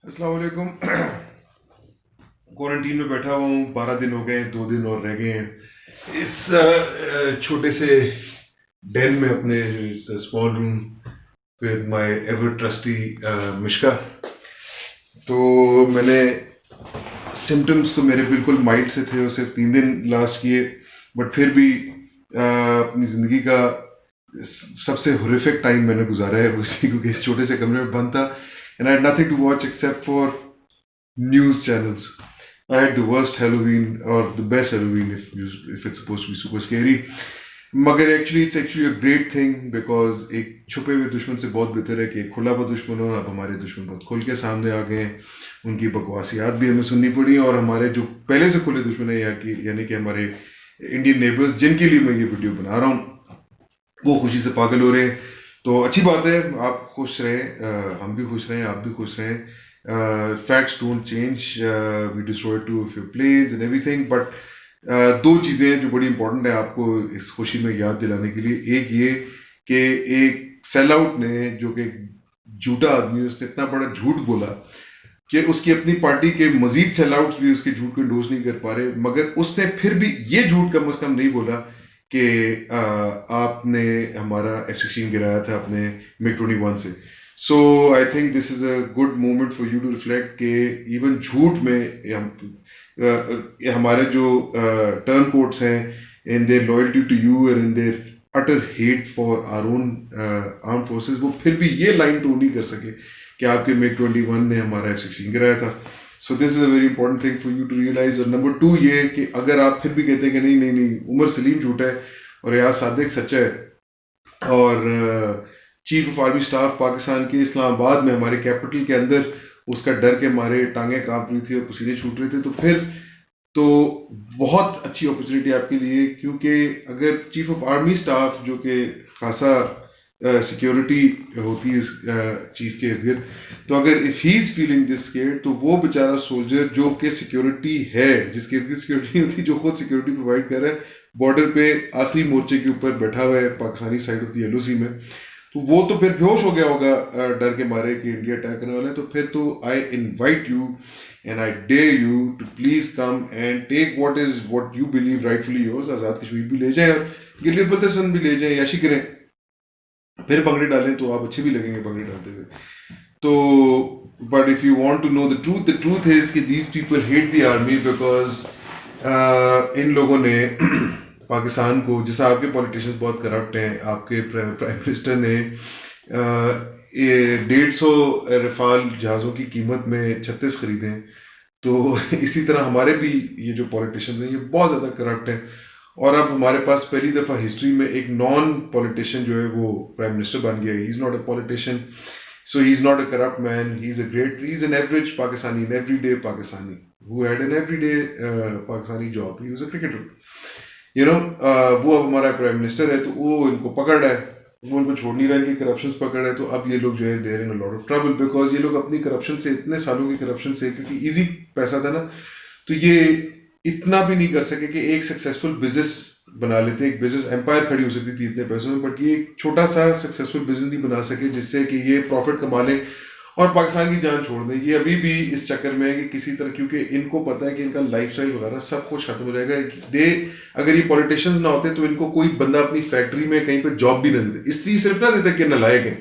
अस्सलाम वालेकुम। क्वारंटीन में बैठा हुआ हूँ, 12 दिन हो गए हैं, 2 दिन और रह गए हैं इस छोटे से डेन में, अपने small room with my ever trusty Mishka. तो मैंने सिम्टम्स तो मेरे बिल्कुल माइल्ड से थे और सिर्फ 3 दिन लास्ट किए, बट फिर भी अपनी ज़िंदगी का सबसे हॉरिफिक टाइम मैंने गुजारा है उसी, क्योंकि इस छोटे से कमरे में बंद था and I had nothing to watch except for news channels. I had the worst Halloween, or the best Halloween, if it's supposed to be super scary. मगर actually it's actually a great thing, because एक छुपे हुए दुश्मन से बहुत बेहतर है कि एक खुला हुआ दुश्मन हो। अब हमारे दुश्मन बहुत खुल के सामने आ गए हैं, उनकी बकवासियात भी हमें सुननी पड़ी, और हमारे जो पहले से खुले दुश्मन है यहाँ की, यानी कि हमारे इंडियन नेबर्स, जिनके लिए मैं ये वीडियो बना रहा हूँ, वो खुशी से पागल हो रहे हैं। तो अच्छी बात है, आप खुश रहें, हम भी खुश रहें, आप भी खुश रहें। Facts don't change, we destroy two of your planes and everything, but दो चीज़ें हैं जो बड़ी इंपॉर्टेंट है आपको इस खुशी में याद दिलाने के लिए। एक ये कि एक सेल आउट ने, जो कि झूठा आदमी, उसने इतना बड़ा झूठ बोला कि उसकी अपनी पार्टी के मजीद सेल आउट्स भी उसके झूठ को इंडोर्स नहीं कर पा रहे, मगर उसने फिर भी ये झूठ कम अज कम नहीं बोला कि आपने हमारा F-16 गिराया था अपने MiG-21 से। So I think this is a good moment for you to reflect कि इवन झूठ में हमारे जो टर्न कोट्स हैं, in their loyalty to you and in their utter hate for our own arm forces, वो फिर भी ये लाइन टू नहीं कर सके कि आपके MiG-21 ने हमारा F-16 गिराया था। So this is a very important thing for you to realise. और नंबर टू ये कि अगर आप फिर भी कहते हैं कि नहीं नहीं नहीं, उमर सलीम झूठा है और रियाज सादिक सच्चा है, और chief of army staff Pakistan के इस्लामाबाद में, हमारे कैपिटल के अंदर, उसका डर के मारे टांगे कांप रही थी और पसीने छूट रहे थे, तो फिर तो बहुत अच्छी अपॉर्चुनिटी आपके लिए, क्योंकि अगर चीफ ऑफ आर्मी स्टाफ, जो कि खासा सिक्योरिटी होती है चीफ के इर्द, तो अगर if he is feeling this scared, तो वो बेचारा सोल्जर जो कि सिक्योरिटी है, जिसके इर्द सिक्योरिटी होती है, जो खुद सिक्योरिटी प्रोवाइड कर रहा है, बॉर्डर पे आखिरी मोर्चे के ऊपर बैठा हुआ है Pakistani side of the LOC में, तो वो तो फिर बेहोश हो गया होगा डर के मारे कि इंडिया अटैक करने वाला है। तो फिर तो I invite you and I dare you to please come and take what you believe rightfully yours. Azad Kashmir भी ले जाएं और गिलगित बल्तिस्तान भी ले जाएं, याशी करें, फिर बंगड़ी डालें तो आप अच्छे भी लगेंगे बंगड़ी डालते हुए। तो but if you want to know the truth is कि these people hate the army because इन लोगों ने पाकिस्तान को, जैसा आपके पॉलिटिशियंस बहुत करप्ट हैं, आपके प्राइम मिनिस्टर ने 150 रफाल जहाज़ों की कीमत में 36 खरीदे हैं। तो इसी तरह हमारे भी ये जो पॉलिटिशियंस हैं, ये बहुत ज़्यादा करप्ट हैं। और अब हमारे पास पहली दफ़ा हिस्ट्री में एक नॉन पॉलिटिशियन जो है वो प्राइम मिनिस्टर बन गया है। He is not a politician, so he is not a corrupt man, he is a great, he is an average Pakistani, an everyday Pakistani who had an everyday Pakistani job, he was a cricketer, you know. वो अब हमारा prime minister है, तो वो इनको पकड़ रहा है, वो उनको छोड़ नहीं रहा, इनकी करप्शन पकड़ रहा है। तो अब ये लोग जो है they're in a lot of trouble, because ये लोग अपनी करप्शन से, इतने सालों की करप्शन से, क्योंकि इजी पैसा था ना, तो ये इतना भी नहीं कर सके कि एक सक्सेसफुल बिजनेस बना लेते, एक बिजनेस एम्पायर खड़ी हो सकती थी इतने पैसों में, बट ये एक छोटा सा सक्सेसफुल बिजनेस नहीं बना सके जिससे कि ये प्रॉफिट कमा ले और पाकिस्तान की जान छोड़ दें। ये अभी भी इस चक्कर में है कि किसी तरह, क्योंकि इनको पता है कि इनका लाइफस्टाइल वगैरह सब कुछ खत्म हो जाएगा। दे अगर ये पॉलिटिशियंस ना होते तो इनको कोई बंदा अपनी फैक्ट्री में कहीं पर जॉब भी ना देते, इसलिए सिर्फ ना देते कि नालायक है,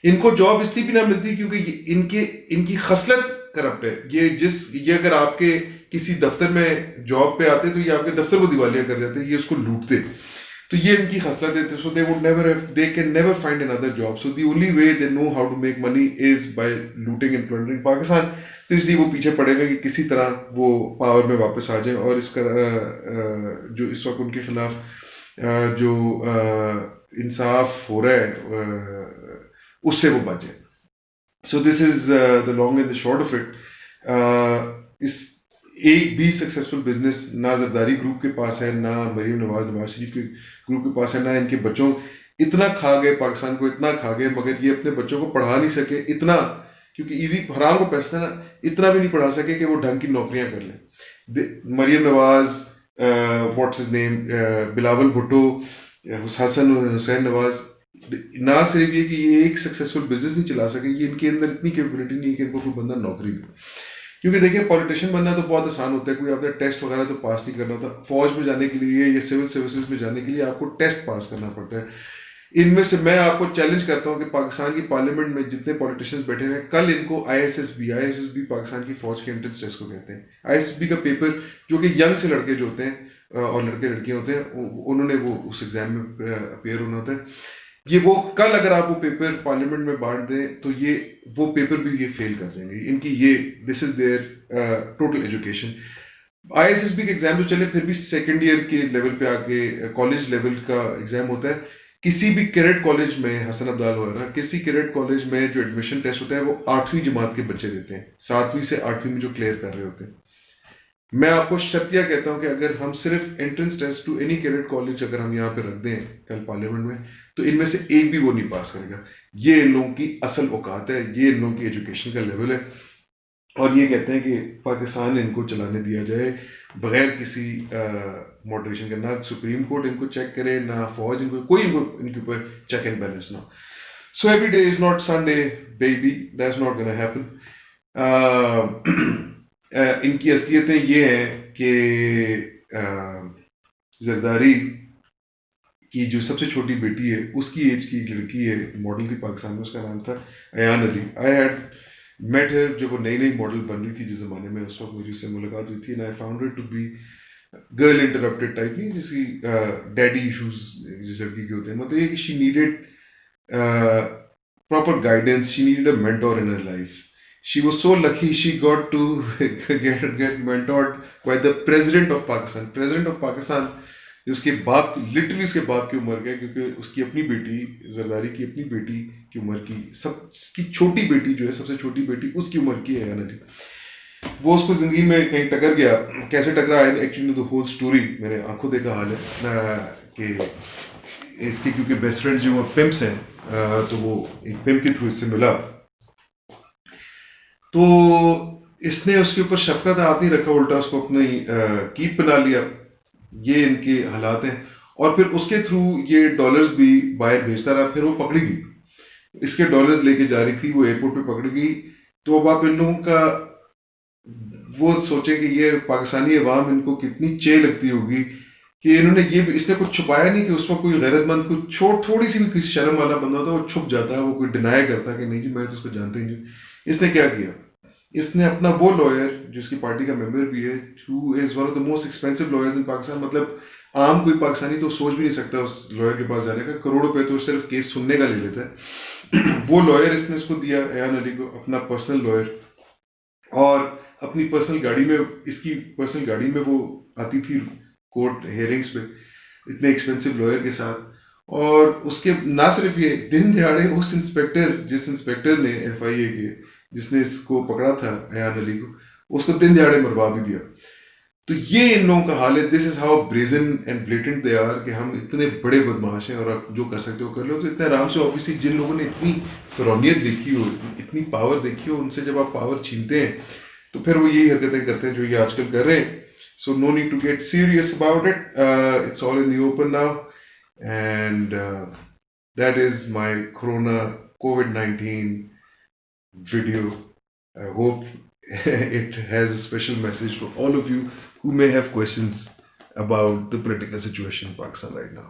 इनको जॉब इसलिए भी ना मिलती क्योंकि इनके इनकी खसलत करप्ट है। ये अगर आपके किसी दफ्तर में जॉब पे आते तो ये आपके दफ्तर को दिवालिया कर जाते, ये उसको लूटते। तो ये इनकी खसलत है, so they can never find another job, so the only way they know how to make money is by looting and plundering Pakistan. तो इसलिए वो पीछे पड़े हुए कि किसी तरह वो पावर में वापस आ जाए और इसका जो इस वक्त उनके खिलाफ जो इंसाफ हो रहा है उससे वो बचे। सो this is the long and the short of it. इस एक भी सक्सेसफुल बिजनेस ना जरदारी ग्रुप के पास है, ना मरीम नवाज शरीफ के ग्रुप के पास है, ना इनके बच्चों। इतना खा गए पाकिस्तान को, इतना खा गए, मगर ये अपने बच्चों को पढ़ा नहीं सके इतना, क्योंकि इजी हराम को पैसा है ना, इतना भी नहीं पढ़ा सके कि वो ढंग की नौकरियां कर लें। Maryam Nawaz, what's his name, Bilawal Bhutto, Hasan Hussain Nawaz, ना सिर्फ ये कि ये एक सक्सेसफुल बिजनेस नहीं चला सके, ये इनके अंदर इतनी कैपेबिलिटी नहीं है कि इनको कोई बंदा नौकरी दे। क्योंकि देखिए पॉलिटिशियन बनना तो बहुत आसान होता है, कोई आपने टेस्ट वगैरह तो पास नहीं करना होता। फौज में जाने के लिए या सिविल सर्विसेज में जाने के लिए आपको टेस्ट पास करना पड़ता है। इनमें से मैं आपको चैलेंज करता हूं कि पाकिस्तान की पार्लियामेंट में जितने पॉलिटिशियंस बैठे हुए हैं, कल इनको आईएसएसबी पाकिस्तान की फौज के एंट्रेंस टेस्ट को कहते हैं, आईएसएसबी का पेपर, जो कि यंग से लड़के जो होते हैं और लड़के लड़कियां होते हैं, उन्होंने वो उस एग्जाम में अपेयर होना होता है। ये वो कल अगर आप वो पेपर पार्लियामेंट में बांट दें तो ये वो पेपर भी ये फेल कर जाएंगे। इनकी ये this is their total education. ISSB के एग्जाम तो चले, फिर भी सेकेंड ईयर के लेवल पे आके कॉलेज लेवल का एग्जाम होता है। किसी भी कैडेट कॉलेज में, हसन अब्दाल वगैरह किसी कैडेट कॉलेज में जो एडमिशन टेस्ट होता है वो 8वीं जमात के बच्चे देते हैं, 7वीं से 8वीं में जो क्लियर कर रहे होते हैं। मैं आपको शर्तिया कहता हूं कि अगर हम सिर्फ entrance test to any cadet college अगर हम यहाँ पे रख दें कल पार्लियामेंट में, तो इनमें से एक भी वो नहीं पास करेगा। ये इन लोगों की असल औकात है, ये इन लोगों की एजुकेशन का लेवल है। और ये कहते हैं कि पाकिस्तान इनको चलाने दिया जाए बगैर किसी मॉडरेशन के, ना सुप्रीम कोर्ट इनको चेक करे, ना फौज इनको, कोई इनके ऊपर चेक एंड बैलेंस ना। So every day is not Sunday baby, that's not gonna happen. इनकी असलियतें ये हैं कि जरदारी की जो सबसे छोटी बेटी है, उसकी एज की एक लड़की है, मॉडल थी पाकिस्तान में, उसका नाम था Ayaan Ali. I had met her जब वो नई नई मॉडल बन रही थी जिस ज़माने में, उस वक्त मुझे उससे मुलाकात हुई थी। And I found it to be girl interrupted type, नहीं जिसकी डैडी इशूज जिस लड़की के होते हैं, मतलब ये कि she needed proper guidance, she needed a mentor in her life. She was so lucky she got to get mentored by the president of Pakistan. President of Pakistan, उसके बाप, लिटरली उसके बाप की उम्र का है, क्योंकि उसकी अपनी बेटी, जरदारी की अपनी बेटी की उम्र की, सबकी छोटी बेटी जो है, सबसे छोटी बेटी उसकी उम्र की है अयान अली। वो उसको जिंदगी में कहीं टकर गया, कैसे टकरा है एक्चुअली द होल स्टोरी मेरे आंखों देखा हाल है कि इसके, क्योंकि बेस्ट फ्रेंड जो वो पिम्प्स हैं, तो वो एक पिम्प के थ्रू इससे मिला, तो इसने उसके ऊपर शफकत हाथ नहीं रखा, उल्टा उसको अपनी कीप बना लिया। ये इनके हालात हैं। और फिर उसके थ्रू ये डॉलर्स भी बाहर भेजता रहा, फिर वो पकड़ी गई, इसके डॉलर्स लेके जा रही थी, वो एयरपोर्ट पे पकड़ी गई। तो अब आप इन लोगों का वो सोचे कि ये पाकिस्तानी अवाम इनको कितनी चे लगती होगी कि इन्होंने ये, इसने कुछ छुपाया नहीं कि उस वक्त कोई गैरतमंद, कुछ थोड़ी सी भी किसी शर्म वाला बंदा होता है, वो छुप जाता है, वो कोई डिनाई करता है कि नहीं जी मैं तो उसको जानता ही नहीं। इसने क्या किया, इसने अपना वो लॉयर जिसकी पार्टी का मेंबर भी है, who is one of the most expensive lawyers in Pakistan, मतलब आम कोई पाकिस्तानी तो सोच भी नहीं सकता उस लॉयर के पास जाने का, करोड़ रुपए तो सिर्फ केस सुनने का ले लेता है। वो लॉयर इसने उसको दिया अयान अली को, अपना पर्सनल लॉयर। और अपनी पर्सनल गाड़ी में, इसकी पर्सनल गाड़ी में वो आती थी कोर्ट हेयरिंग्स पे इतने एक्सपेंसिव लॉयर के साथ। और उसके ना सिर्फ ये, दिन दिहाड़े उस इंस्पेक्टर, जिस इंस्पेक्टर ने एफआईए के, जिसने इसको पकड़ा था अयान अली को, उसको दिन दिहाड़े मरवा भी दिया। तो ये इन लोगों का हाल है। This is how brazen and blatant they are कि हम इतने बड़े बदमाश हैं और आप जो कर सकते हो कर लो। तो इतने आराम से, ऑब्वियसली जिन लोगों ने इतनी फिरौनियत देखी हो, इतनी पावर देखी हो, उनसे जब आप पावर छीनते हैं तो फिर वो यही हरकतें करते हैं जो ये आजकल कर रहे हैं। So no need to get serious about it. It's all in the open now, and that is my Corona COVID-19 video. I hope it has a special message for all of you who may have questions about the political situation in Pakistan right now.